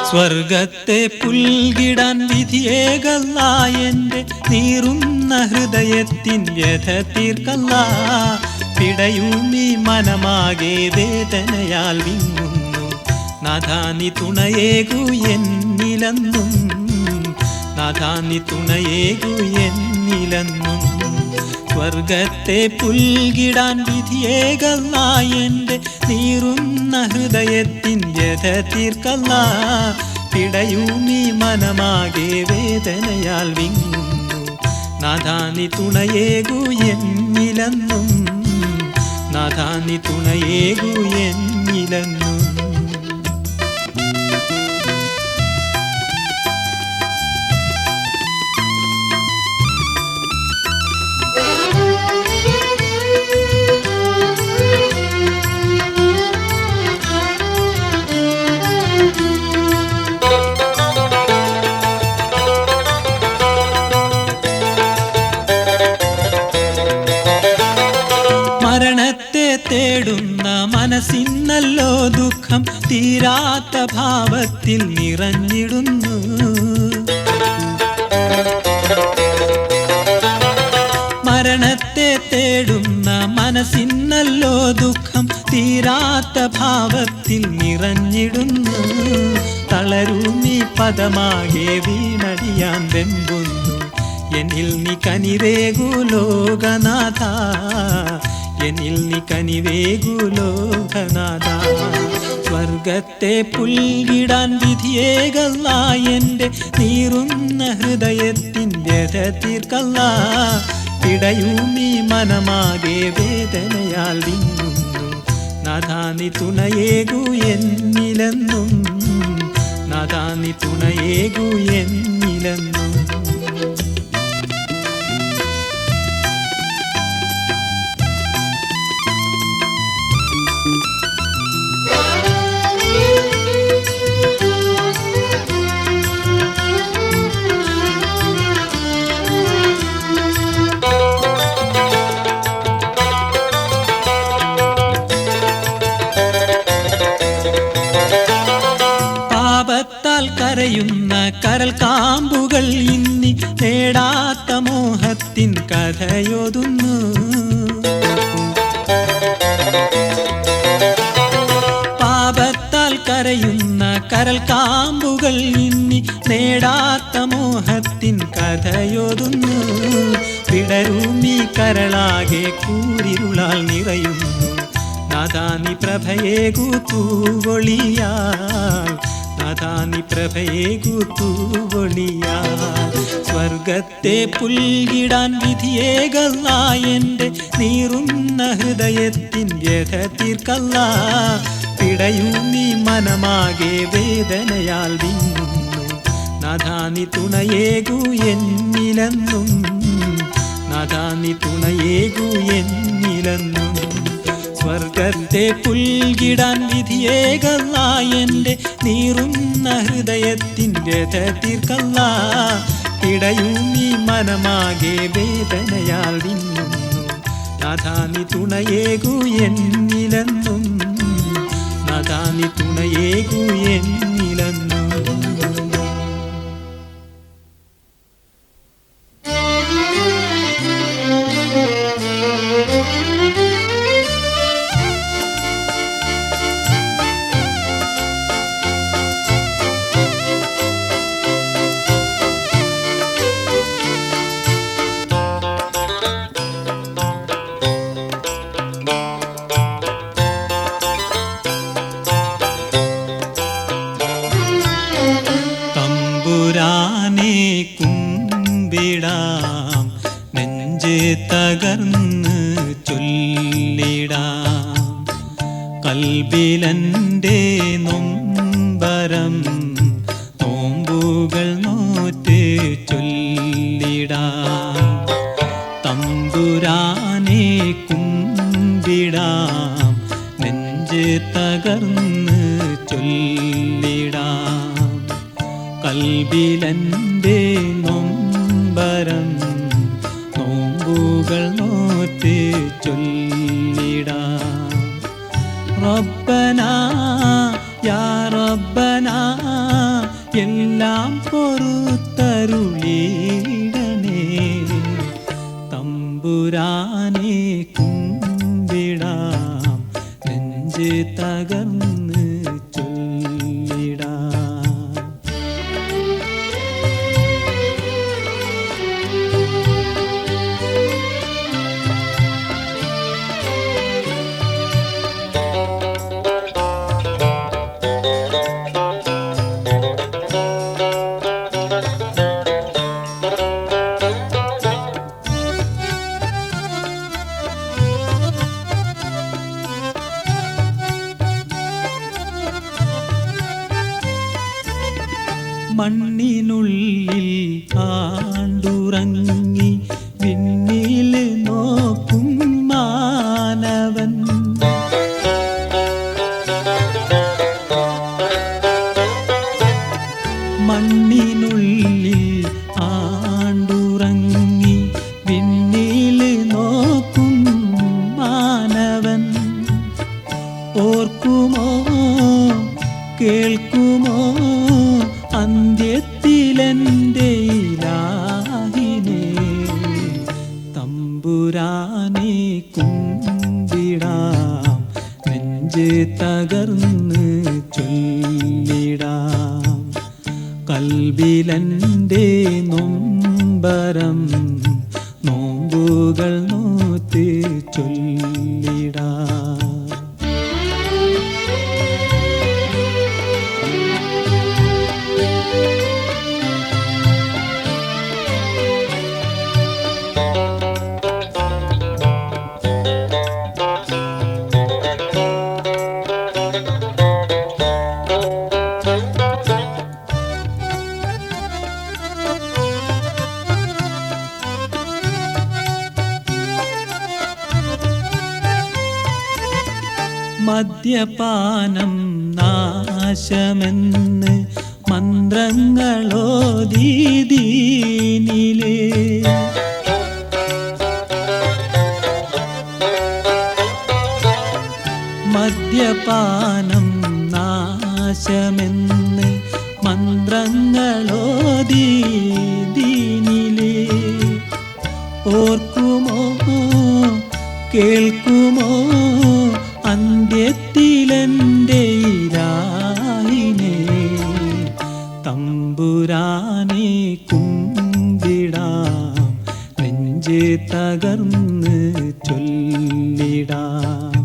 സ്വർഗത്തെ പുൽകിടാൻ വിധിയേകല്ല എൻ്റെ നീറുന്ന ഹൃദയത്തിൻ വ്യഥ തീർക്കല്ല. പിടയൂമി മനമാകെ വേദനയാൽ വിങ്ങുന്നു. നാഥാ നീ തുണയേകു എന്നിലെന്നും, നാഥാ നീ തുണയേകു എന്നിലെന്നും. സ്വർഗത്തെ പുൽകിടാൻ വിധിയേകല്ല എൻ്റെ നീറുന്ന ഹൃദയത്തിൻ വ്യഥ തീർക്കല്ല. പിടയൂമി മനമാകെ വേദനയാൽ വിങ്ങുന്നു. നാഥാ നീ തുണയേകു എന്നിലെന്നും, നാഥാ നീ തുണയേകു എന്നിലെന്നും. മരണത്തെ തേടുന്ന മനസ്സിന്നല്ലോ ദുഃഖം തീരാത്ത ഭാവത്തിൽ നിറഞ്ഞിടുന്നു. മരണത്തെ തേടുന്ന മനസ്സിന്നല്ലോ ദുഃഖം തീരാത്ത ഭാവത്തിൽ നിറഞ്ഞിടുന്നു. തളരൂമി പദമാകെ വീണടിയാൻ വെമ്പുന്നു. എന്നിൽ നീ കനിവേകു ലോകനാഥ, എന്നിൽ നീ കനിവേകു ലോകനാഥ. സ്വർഗത്തെ പുൽകിടാൻ വിധിയേകല്ല എൻ്റെ നീറുന്ന ഹൃദയത്തിൻ വ്യഥ തീർക്കല്ല. പിടയൂമി മനമാകെ വേദനയാൽ വിങ്ങുന്നു. നാഥാ നീ തുണയേകു എന്നിലെന്നും, നാഥാ നീ തുണയേകു എന്നിലെന്നും. പാപത്താൽ കരയുന്ന കരൽ കാമ്പുകൾ ഇന്നി നേടാത്ത മോഹത്തിൻ കഥയൊതുന്നു. പാപത്താൽ കരയുന്ന കരൽ കാമ്പുകൾ ഇന്നി നേടാത്ത മോഹത്തിൻ കഥയൊതുന്നു. പിടരൂമി കരളാകെ കൂരിരുളാൽ നിറയുന്നു. നാഥാ നീ പ്രഭയേകു തൂവൊളിയാൽ, നാഥാ നീ പ്രഭയേകു തൂവൊളിയാൽ. സ്വർഗത്തെ പുൽകിടാൻ വിധിയേകല്ല എൻ്റെ നീറുന്ന ഹൃദയത്തിൻ വ്യഥ തീർക്കല്ല. പിടയൂമി മനമാകെ വേദനയാൽ വിങ്ങുന്നു. നാഥാ നീ തുണയേകു എന്നിലെന്നും, നാഥാ നീ തുണയേകു എന്നിലെന്നും. സ്വർഗത്തെ പുൽകിടാൻ വിധിയേകല്ല എൻ്റെ നീറുന്ന ഹൃദയത്തിൻ വ്യഥ തീർക്കല്ല. പിടയൂമി മനമാകെ വേദനയാൽ വിങ്ങുന്നു. നാഥാ നീ തുണയേകു എന്നിലെന്നും, നാഥാ നീ തുണയേകു എന്നിലെന്നും. തമ്പുരാനെ കുമ്പിടാം, നെഞ്ച് തകർന്ന് ചൊല്ലിടാം. കൽബിലെൻ്റെ നൊമ്പരം നോമ്പുകൾ നോറ്റ് ചൊല്ലിടാം. തമ്പുരാനെ കുമ്പിടാം, നെഞ്ച് തകർന്ന് ചൊല്ലിടാം. കൽബിലെൻ്റെ നൊമ്പരം നോമ്പുകൾ നോറ്റ് ചൊല്ലിടാം. റബ്ബനാ യാ റബ്ബനാ എല്ലാം പൊറുത്തരുളീടണേ. തമ്പുരാനെ കുമ്പിടാം, നെഞ്ച് തകർന്ന് ചൊല്ലിടാം. മണ്ണിനുള്ളിൽ ആണ്ടുറങ്ങി വിണ്ണിൽ നോക്കും മാനവൻ. മണ്ണിനുള്ളിൽ ആണ്ടുറങ്ങി വിണ്ണിൽ നോക്കും മാനവൻ. ഓർക്കുമോ കേൾക്കുമോ അന്ത്യത്തിലെൻ്റെ ഇലാഹിനെ. തമ്പുരാനെ കുമ്പിടാം, നെഞ്ച് തകർന്ന് ചൊല്ലിടാം. കൽബിലെൻ്റെ നൊമ്പരം നോമ്പുകൾ നോറ്റ് ചൊല്ലിടാം. മദ്യപാനം നാശമെന്ന് മന്ത്രങ്ങളോതി ദീനിലെ. മദ്യപാനം നാശമെന്ന് മന്ത്രങ്ങളോതി ദീനിലെ. ഓർക്കുമോ കേൾക്കുമോ അന്ത്യത്തിലെൻ്റെ ഇലാഹിനെ. തമ്പുരാനെ കുമ്പിടാം, നെഞ്ച് തകർന്ന് ചൊല്ലിടാം.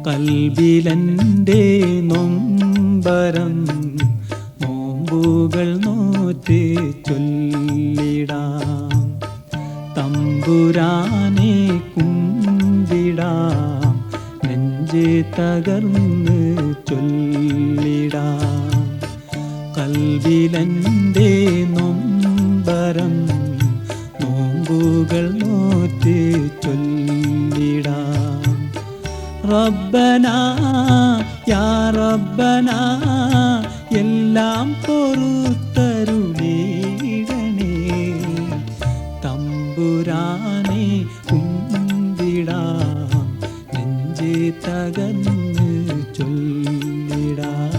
കൽബിലെൻ്റെ നൊമ്പരം നോമ്പുകൾ നോറ്റ് ചൊല്ലിടാം. തമ്പുരാനെ കുമ്പിടാം, നെഞ്ച് തകർന്ന് ചൊല്ലിടാം. കൽബിലെൻ്റെ നൊമ്പരം നോമ്പുകൾ നോറ്റ് ചൊല്ലിടാം. റബ്ബനാ യാ റബ്ബനാ എല്ലാം പൊറുത്തരുളീടണേ. തമ്പുരാനെ കുമ്പിടാം, നെഞ്ച് തകർന്ന് ചൊല്ലിടാം.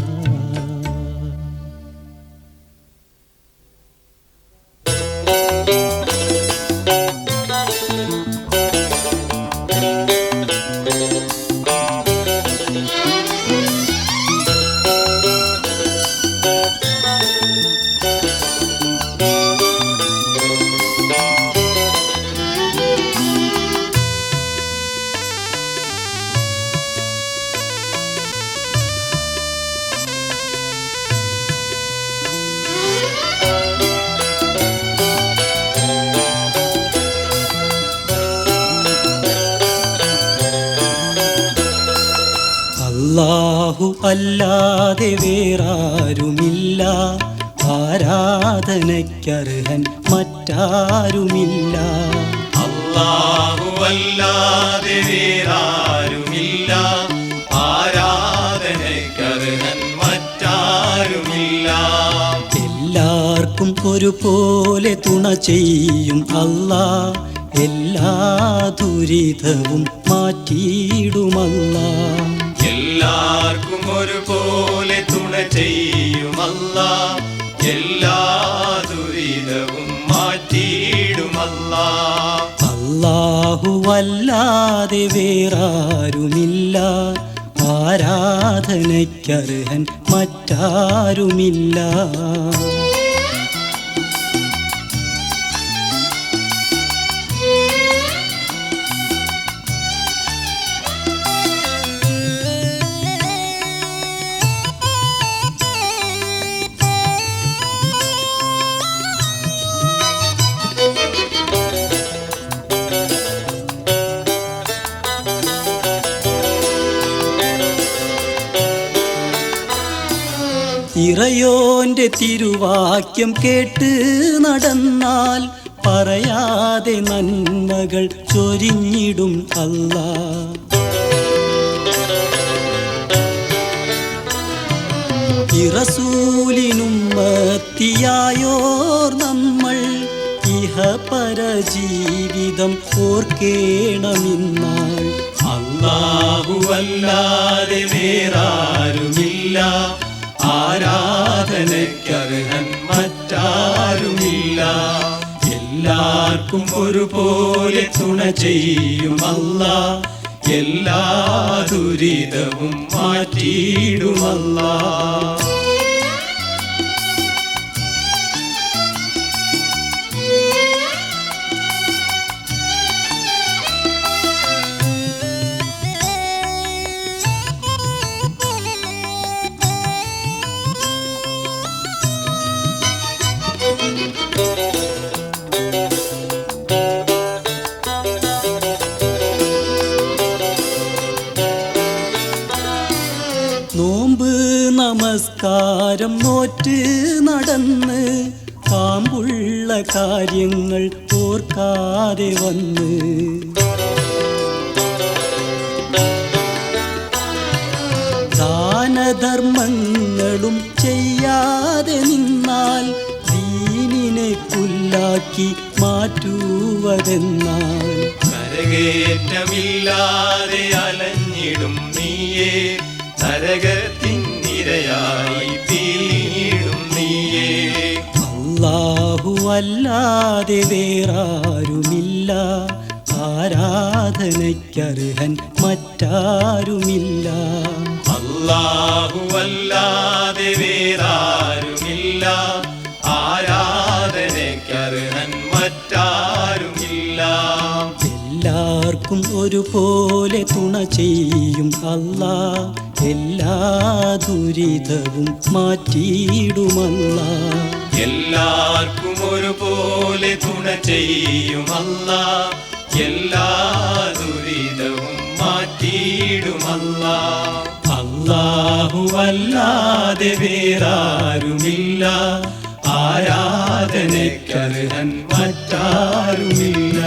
അല്ലാഹു അല്ലാതെ വേറാരുമില്ല, ആരാധനയ്ക്കർഹൻ മറ്റാരുമില്ല. അല്ലാഹു അല്ലാതെ വേറാരുമില്ല, ആരാധനയ്ക്കർഹൻ മറ്റാരുമില്ല. എല്ലാവർക്കും ഒരുപോലെ തുണ ചെയ്യും അല്ലാഹ്, എല്ലാ ദുരിതവും മാറ്റിയിടുമല്ലാഹ്. എല്ലാവർക്കും ഒരുപോലെ തുണ ചെയ്യുമല്ലാഹ്, എല്ലാ ദുരിതവും മാറ്റിയിടുമല്ലാ. അല്ലാഹുവല്ലാതെ വേറാരുമില്ല, ആരാധനയ്ക്കർഹൻ മറ്റാരുമില്ല. ഇറയോന്റെ തിരുവാക്യം കേട്ട് നടന്നാൽ പറയാതെ നന്മകൾ ചൊരിഞ്ഞിടും അല്ലാ. ഇറസൂലിനുമ്മത്തിയായോർ നമ്മൾ ഇഹപര ജീവിതം ഓർക്കേണമിന്നാൾ. അല്ലാഹുവല്ലാതെ വേറാരുമില്ല, ആരാധനയ്ക്കർഹൻ മറ്റാരുമില്ല. എല്ലാവർക്കും ഒരുപോലെ തുണ ചെയ്യും അല്ലാ, എല്ലാ ദുരിതവും മാറ്റിയിടുമല്ലാ. നോമ്പ് നമസ്കാരം നോറ്റ് നടന്ന് കാമ്പുള്ള കാര്യങ്ങൾ ഓർക്കാതെ വന്ന് ദാനധർമ്മങ്ങളും ചെയ്യാതെ നിന്നാൽ ദീനിനെ പുല്ലാക്കി മാറ്റുവതെന്നാൽ. കരകേറ്റമില്ലാതെ അലഞ്ഞിടും നീയേ, നരകത്തിനിരയായി തീയിടും നീയേ. അല്ലാഹുവല്ലാതെ വേറാരുമില്ല, ആരാധനയ്ക്കർഹൻ മറ്റാരുമില്ല. അല്ലാഹുവല്ലാതെ വേറാരുമില്ല, ആരാധനയ്ക്കർഹൻ മറ്റാരുമില്ല. എല്ലാവർക്കും ഒരുപോലെ തുണ ചെയ്യും അല്ലാ, എല്ലാ ദുരിതവും മാറ്റിയിടുമല്ലാ. എല്ലാവർക്കും ഒരുപോലെ തുണ ചെയ്യുമല്ലാ, എല്ലാ ദുരിതവും മാറ്റിയിടുമല്ലാ. അല്ലാഹുവല്ലാതെ വേറാരുമില്ല, ആരാധനയ്ക്കർഹൻ മറ്റാരുമില്ല.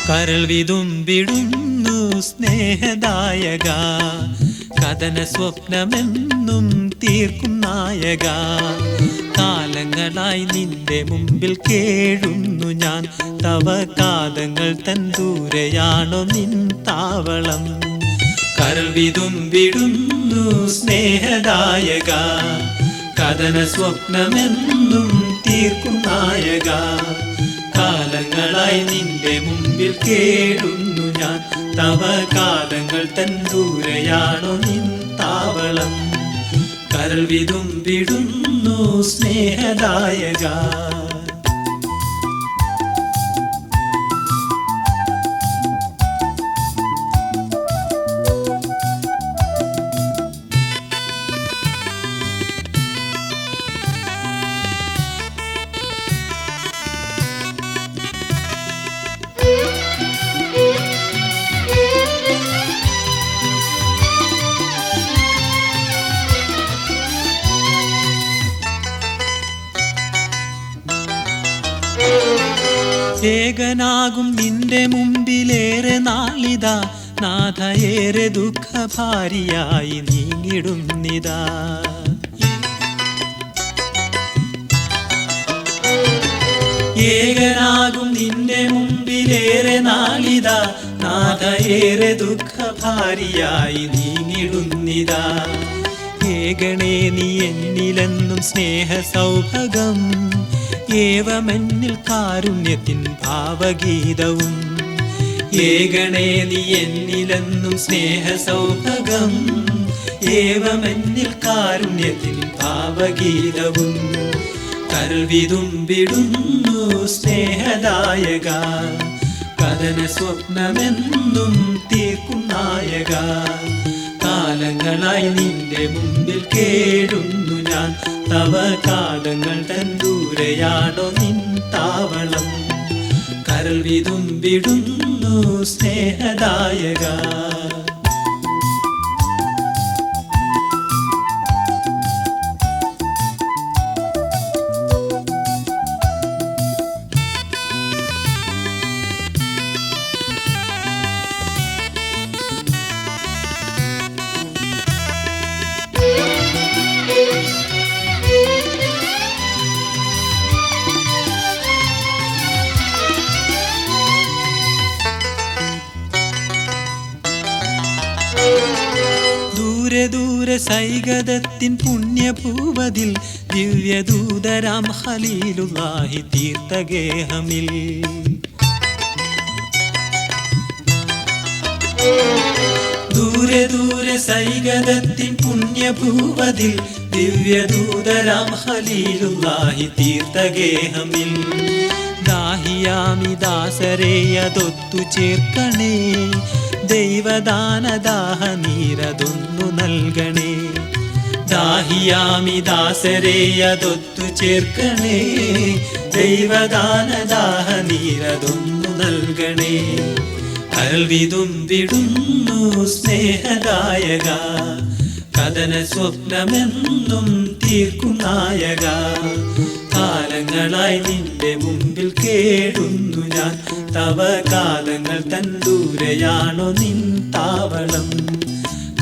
കരൾ വിതുമ്പിടുന്നു സ്നേഹദായക, കഥന സ്വപ്നമെന്നും തീർക്കും നായക. കാലങ്ങളായി നിന്റെ മുമ്പിൽ കേഴുന്നു ഞാൻ, തവ കാതങ്ങൾ തൻ ദൂരെയാണോ നിൻ താവളം. കരൾ വിതുമ്പിടുന്നു സ്നേഹദായക, കഥന സ്വപ്നമെന്നും തീർക്കും നായക. കാലങ്ങളായി നിന്റെ മുമ്പിൽ കേഴുന്നു ഞാൻ, തവ കാലങ്ങൾ തൻ ദൂരെയാണോ നിൻ താവളം. കരൾ വിതുമ്പിടുന്നു സ്നേഹദായക. ഏകനാകും നിന്റെ മുമ്പിലേറെ നാളിതാ നാഥ ഏറെ ദുഃഖഭാരിയായി നീങ്ങിടുന്നിതാ. ഏകനാകും നിന്റെ മുമ്പിലേറെ നാളിതാ നാഥ ഏറെ ദുഃഖഭാരിയായി നീങ്ങിടുന്നിതാ. ഏകണേ നീ എന്നിലെന്നും സ്നേഹ സൗഭഗം, ഏവമെന്നിൽ കാരുണ്യത്തിൻ ഭാവഗീതവും. ഏകണേ നീ എന്നിലെന്നും സ്നേഹ സൗഭഗം, ഏവമെന്നിൽ കാരുണ്യത്തിൻ ഭാവഗീതവും. കൽവിതുമ്പിടുന്നു സ്നേഹദായക, കഥന സ്വപ്നമെന്നും തീർക്കും നായക. കാലങ്ങളായി നിന്റെ മുമ്പിൽ കേടുന്നു ഞാൻ, തവ കാലങ്ങൾ തൻ ദൂരെയാണോ നിൻ താവളം. കൽവിതുമ്പിടുന്നു സ്നേഹദായക. ദൂരെ ദൂരെ സൈകതത്തിൻ പുണ്യഭൂവതിൽ ദിവ്യദൂതരാം ഖലീലുല്ലാഹി തീർത്ഥഗേഹമിൽ. ദൂരെ ദൂരെ സൈകതത്തിൻ പുണ്യഭൂവതിൽ ദിവ്യദൂതരാം ഖലീലുല്ലാഹി തീർത്ഥഗേഹമിൽ. ദാഹിയാമി ദാസരെയതൊത്തു ചേർക്കണേ, ദൈവദാനദാഹ നീരതൊന്നു നൽകണേ. ദാഹിയാമി ദാസരെയതൊത്തു ചേർക്കണേ, ദൈവദാനദാഹ നീരതൊന്നു നൽകണേ. കൽവിതുമ്പിടുന്നു സ്നേഹദായക, കഥന സ്വപ്നമെന്നും തീർക്കും നായക. കാലങ്ങളായി നിന്റെ മുമ്പിൽ കേടുന്നു ഞാൻ, തവ കാലങ്ങൾ തൻ ദൂരെയാണോ നിൻ താവളം.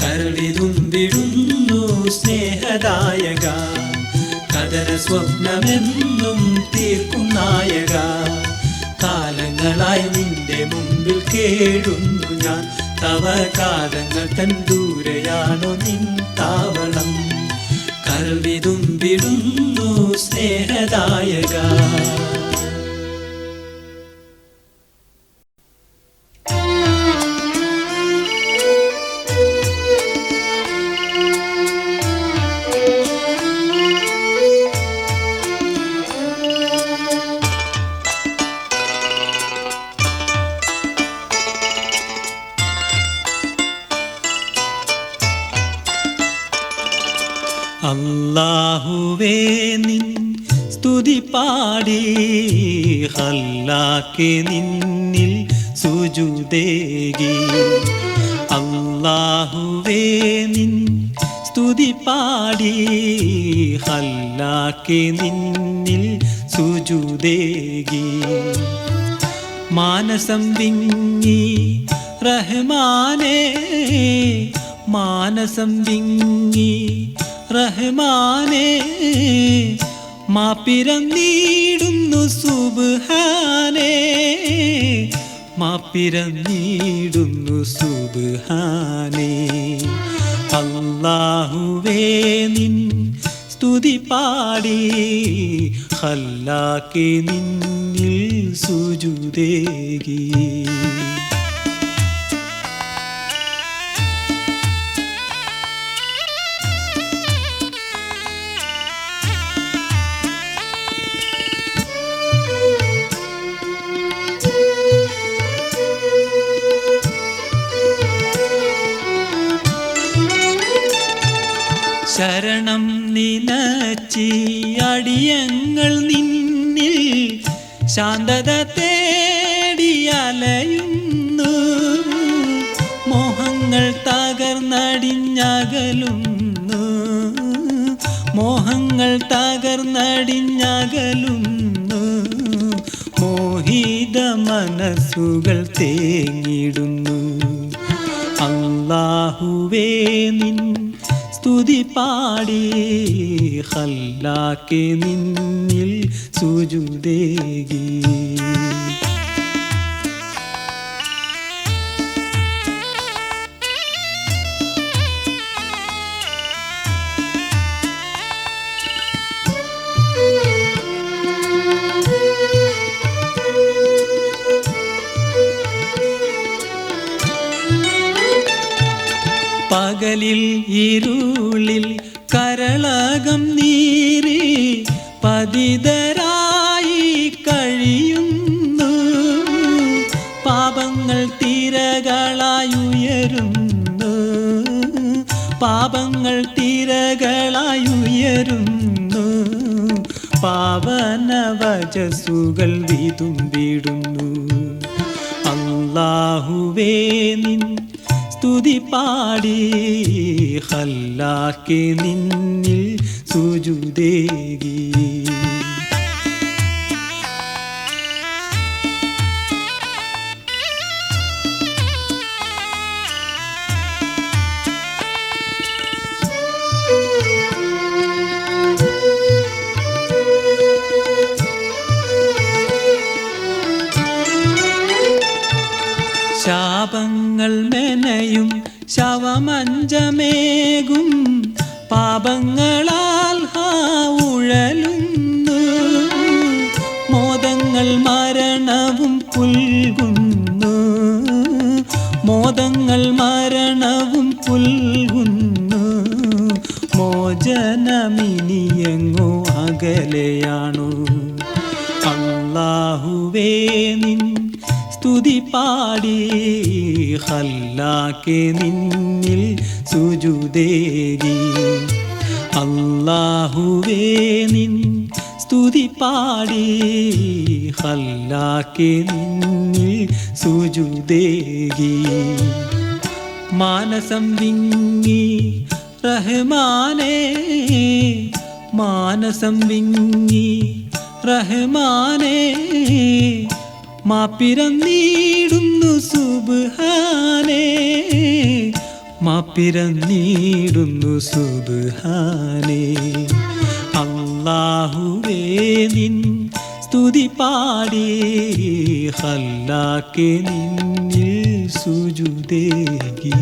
കൽവിതുമ്പിടുന്നു സ്നേഹദായക, കഥന സ്വപ്നമെന്നും തീർക്കും നായക. കാലങ്ങളായി നിന്റെ മുമ്പിൽ കേടുന്നു ഞാൻ, തവ കാലങ്ങൾ തൻ ദൂരെയാണോ നിൻ താവളം. കൽവിതുമ്പിടുന്നു സ്നേഹദായക. അല്ലാഹുവേ നിൻ സ്തുതി പാടി ഖല്ലാഖ് നിന്നിൽ സുജൂദേകി. അല്ലാഹുവേ നിൻ സ്തുതി പാടി ഖല്ലാഖ് നിന്നിൽ സുജൂദേകി. മാനസം വിങ്ങി റഹ്മാനേ, മാനസം വിങ്ങി റഹ്മാനേ, മാപ്പിരന്നീടുന്നു സുബ്ഹാനേ, മാപ്പിരന്നീടുന്നു സുബ്ഹാനേ. അല്ലാഹുവേ നിൻ സ്തുതി പാടി ഖല്ലാഖ് നിന്നിൽ സുജൂദേകി. ശരണം നിനച്ചി അടിയങ്ങൾ നിന്നിൽ ശാന്തത തേടി അലയുന്നു. മോഹങ്ങൾ തകർന്നടിഞ്ഞകലുന്നു, മോഹങ്ങൾ തകർന്നടിഞ്ഞകലുന്നു. മോഹിത മനസ്സുകൾ തേങ്ങിടുന്നു. അല്ലാഹുവേ നിൻ സ്തുതി പാടി ഖല്ലാഖേ നിന്നിൽ സുജൂദേകി. പകലിൽ ഇരുളിൽ കരളകം നീറി പതിതരായി കഴിയുന്നു. പാപങ്ങൾ തിരകളായുയരുന്നു, പാപങ്ങൾ തിരകളായുയരുന്നു. പാവന വചസ്സുകൾ വിതുമ്പിടുന്നു. അല്ലാഹുവേ നിൻ സ്തുതി പാടി ഖല്ലാഖേ നിന്നിൽ സുജൂദേകി. ശാപങ്ങൾ മെനയും ശവമഞ്ചമേകും പാപങ്ങളാൽ ഉഴലുന്നു. മോദങ്ങൾ മരണവും പുൽകുന്നു, മോദങ്ങൾ മരണവും പുൽകുന്നു. മോചനമിനിയെങ്ങോ അകലെയാണു. അല്ലാഹുവേ നിൻ സ്തുതി പാടി ഖല്ലാഖേ നിന്നിൽ സുജൂദേകി. അല്ലാഹുവേ നിൻ സ്തുതി പാടി ഖല്ലാഖേ നിന്നിൽ സുജൂദേകി. മാനസം വിങ്ങി റഹ്മാനേ, മാനസം വിങ്ങി റഹ്മാനേ. മാപ്പിരന്നീടുന്നു സുബ്ഹാനേ, മാപ്പിരന്നീടുന്നു സുബ്ഹാനേ. അല്ലാഹുവേ നിൻ സ്തുതി പാടി ഖല്ലാഖേ നിന്നിൽ സുജൂദേകി.